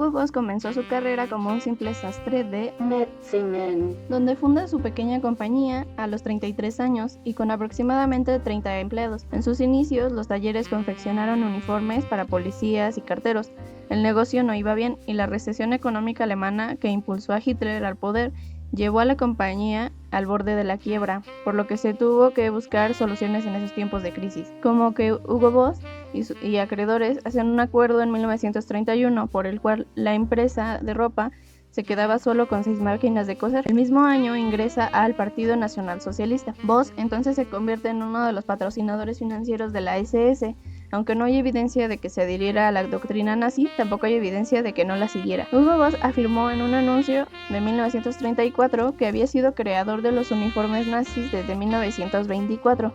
Hugo Boss comenzó su carrera como un simple sastre de Metzingen, donde funda su pequeña compañía a los 33 años y con aproximadamente 30 empleados. En sus inicios, los talleres confeccionaron uniformes para policías y carteros. El negocio no iba bien y la recesión económica alemana que impulsó a Hitler al poder llevó a la compañía al borde de la quiebra, por lo que se tuvo que buscar soluciones en esos tiempos de crisis, como que Hugo Boss y acreedores hacen un acuerdo en 1931 por el cual la empresa de ropa se quedaba solo con 6 máquinas de coser. El mismo año ingresa al Partido Nacional Socialista. Boss entonces se convierte en uno de los patrocinadores financieros de la SS. Aunque no hay evidencia de que se adhiriera a la doctrina nazi, tampoco hay evidencia de que no la siguiera. Hugo Boss afirmó en un anuncio de 1934 que había sido creador de los uniformes nazis desde 1924.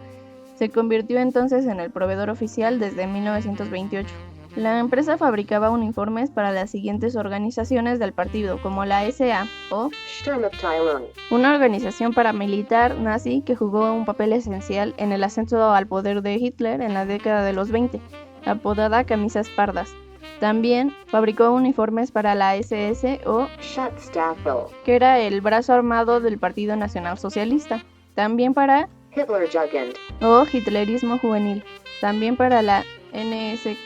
Se convirtió entonces en el proveedor oficial desde 1928. La empresa fabricaba uniformes para las siguientes organizaciones del partido, como la SA o Sturmabteilung, una organización paramilitar nazi que jugó un papel esencial en el ascenso al poder de Hitler en la década de los 20, apodada Camisas Pardas. También fabricó uniformes para la SS o Schutzstaffel, que era el brazo armado del Partido Nacional Socialista. También para Hitlerjugend, o Hitlerismo Juvenil. También para la NSKK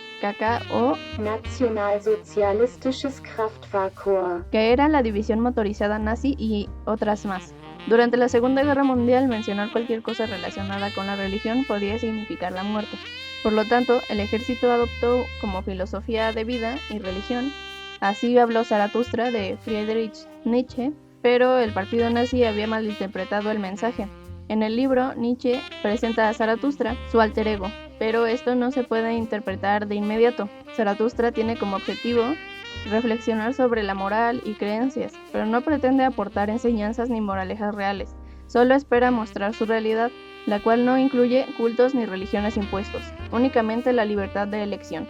o Nationalsozialistisches Kraftfahrkorps, que era la división motorizada nazi y otras más. Durante la Segunda Guerra Mundial, mencionar cualquier cosa relacionada con la religión podía significar la muerte. Por lo tanto, el ejército adoptó como filosofía de vida y religión. Así habló Zaratustra de Friedrich Nietzsche, pero el partido nazi había malinterpretado el mensaje. En el libro, Nietzsche presenta a Zaratustra, su alter ego, pero esto no se puede interpretar de inmediato. Zaratustra tiene como objetivo reflexionar sobre la moral y creencias, pero no pretende aportar enseñanzas ni moralejas reales. Solo espera mostrar su realidad, la cual no incluye cultos ni religiones impuestos, únicamente la libertad de elección.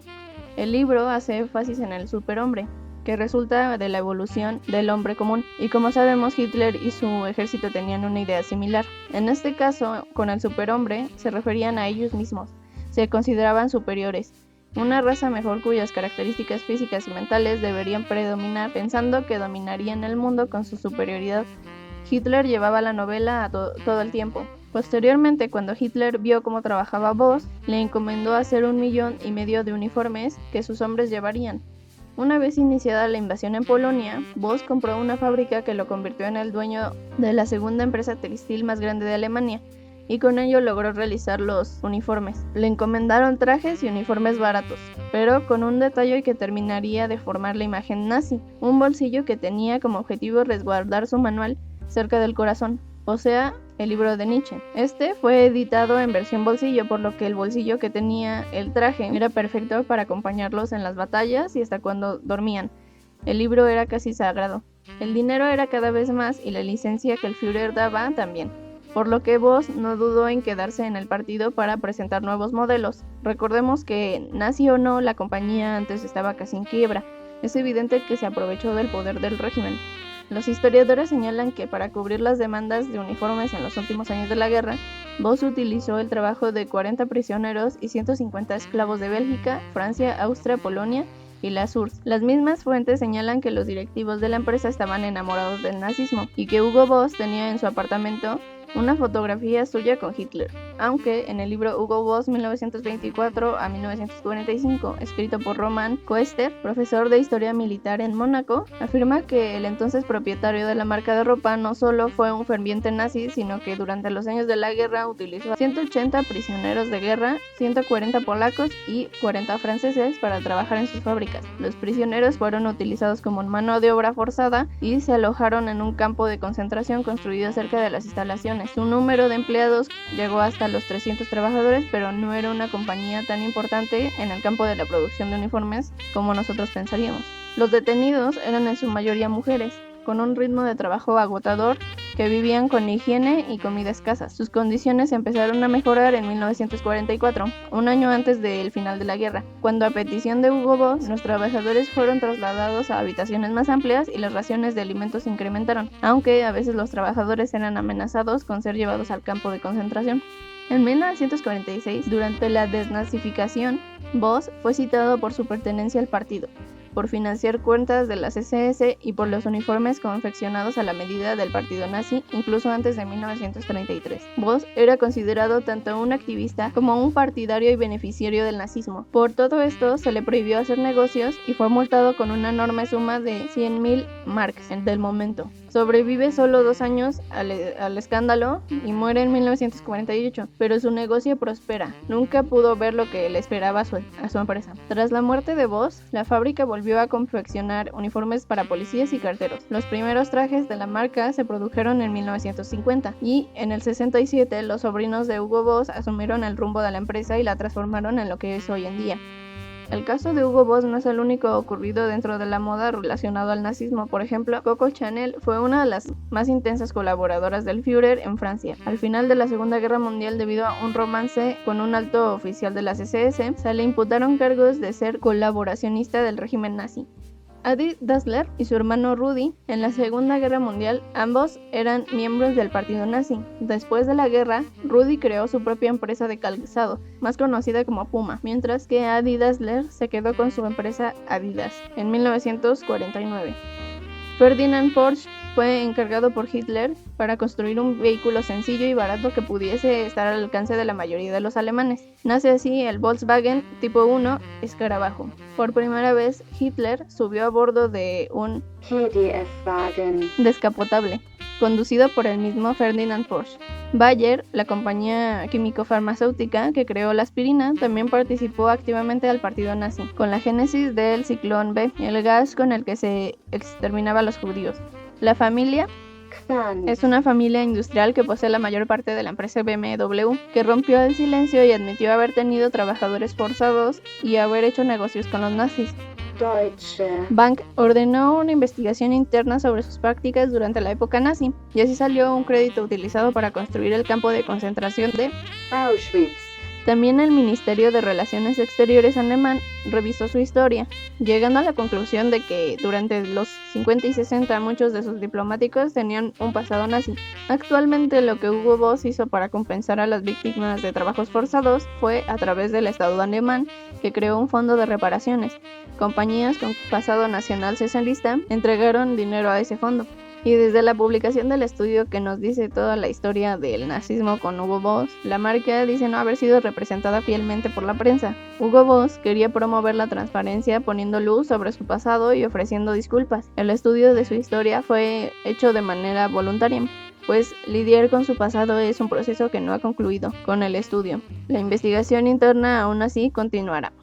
El libro hace énfasis en el superhombre, que resulta de la evolución del hombre común, y como sabemos Hitler y su ejército tenían una idea similar. En este caso, con el superhombre se referían a ellos mismos, se consideraban superiores, una raza mejor cuyas características físicas y mentales deberían predominar, pensando que dominarían el mundo con su superioridad. Hitler llevaba la novela a todo el tiempo. Posteriormente, cuando Hitler vio cómo trabajaba Boss, le encomendó hacer 1,5 millones de uniformes que sus hombres llevarían. Una vez iniciada la invasión en Polonia, Boss compró una fábrica que lo convirtió en el dueño de la segunda empresa textil más grande de Alemania, y con ello logró realizar los uniformes. Le encomendaron trajes y uniformes baratos, pero con un detalle que terminaría de formar la imagen nazi: un bolsillo que tenía como objetivo resguardar su manual cerca del corazón, o sea, el libro de Nietzsche. Este fue editado en versión bolsillo, por lo que el bolsillo que tenía el traje era perfecto para acompañarlos en las batallas y hasta cuando dormían. El libro era casi sagrado. El dinero era cada vez más y la licencia que el Führer daba también, por lo que Boss no dudó en quedarse en el partido para presentar nuevos modelos. Recordemos que, nazi o no, la compañía antes estaba casi en quiebra. Es evidente que se aprovechó del poder del régimen. Los historiadores señalan que para cubrir las demandas de uniformes en los últimos años de la guerra, Boss utilizó el trabajo de 40 prisioneros y 150 esclavos de Bélgica, Francia, Austria, Polonia y las URSS. Las mismas fuentes señalan que los directivos de la empresa estaban enamorados del nazismo y que Hugo Boss tenía en su apartamento una fotografía suya con Hitler, aunque en el libro Hugo Boss 1924 a 1945, escrito por Roman Koester, profesor de historia militar en Mónaco, afirma que el entonces propietario de la marca de ropa no solo fue un ferviente nazi, sino que durante los años de la guerra utilizó a 180 prisioneros de guerra, 140 polacos y 40 franceses para trabajar en sus fábricas. Los prisioneros fueron utilizados como mano de obra forzada y se alojaron en un campo de concentración construido cerca de las instalaciones. Su número de empleados llegó hasta los 300 trabajadores, pero no era una compañía tan importante en el campo de la producción de uniformes como nosotros pensaríamos. Los detenidos eran en su mayoría mujeres, con un ritmo de trabajo agotador, que vivían con higiene y comida escasas. Sus condiciones empezaron a mejorar en 1944, un año antes del final de la guerra, cuando a petición de Hugo Boss, los trabajadores fueron trasladados a habitaciones más amplias y las raciones de alimentos se incrementaron, aunque a veces los trabajadores eran amenazados con ser llevados al campo de concentración. En 1946, durante la desnazificación, Boss fue citado por su pertenencia al partido. por financiar cuentas de las SS y por los uniformes confeccionados a la medida del partido nazi, incluso antes de 1933. Voss era considerado tanto un activista como un partidario y beneficiario del nazismo. Por todo esto, se le prohibió hacer negocios y fue multado con una enorme suma de 100.000 marks del momento. Sobrevive solo 2 años al escándalo y muere en 1948, pero su negocio prospera. Nunca pudo ver lo que le esperaba a su empresa. Tras la muerte de Voss, la fábrica volvió a confeccionar uniformes para policías y carteros. Los primeros trajes de la marca se produjeron en 1950 y en el 67 los sobrinos de Hugo Boss asumieron el rumbo de la empresa y la transformaron en lo que es hoy en día. El caso de Hugo Boss no es el único ocurrido dentro de la moda relacionado al nazismo. Por ejemplo, Coco Chanel fue una de las más intensas colaboradoras del Führer en Francia. Al final de la Segunda Guerra Mundial, debido a un romance con un alto oficial de las SS, se le imputaron cargos de ser colaboracionista del régimen nazi. Adi Dassler y su hermano Rudi, en la Segunda Guerra Mundial, ambos eran miembros del partido nazi. Después de la guerra, Rudi creó su propia empresa de calzado, más conocida como Puma, mientras que Adi Dassler se quedó con su empresa Adidas en 1949. Ferdinand Porsche fue encargado por Hitler para construir un vehículo sencillo y barato que pudiese estar al alcance de la mayoría de los alemanes. Nace así el Volkswagen Tipo 1 Escarabajo. Por primera vez, Hitler subió a bordo de un descapotable, conducido por el mismo Ferdinand Porsche. Bayer, la compañía químico-farmacéutica que creó la aspirina, también participó activamente del partido nazi, con la génesis del Ciclón B, el gas con el que se exterminaba a los judíos. La familia es una familia industrial que posee la mayor parte de la empresa BMW, que rompió el silencio y admitió haber tenido trabajadores forzados y haber hecho negocios con los nazis. Deutsche Bank ordenó una investigación interna sobre sus prácticas durante la época nazi, y así salió un crédito utilizado para construir el campo de concentración de Auschwitz. También el Ministerio de Relaciones Exteriores alemán revisó su historia, llegando a la conclusión de que durante los 50 y 60 muchos de sus diplomáticos tenían un pasado nazi. Actualmente lo que Hugo Boss hizo para compensar a las víctimas de trabajos forzados fue a través del Estado alemán, que creó un fondo de reparaciones. Compañías con pasado nacional socialista entregaron dinero a ese fondo. Y desde la publicación del estudio que nos dice toda la historia del nazismo con Hugo Boss, la marca dice no haber sido representada fielmente por la prensa. Hugo Boss quería promover la transparencia poniendo luz sobre su pasado y ofreciendo disculpas. El estudio de su historia fue hecho de manera voluntaria, pues lidiar con su pasado es un proceso que no ha concluido con el estudio. La investigación interna aún así continuará.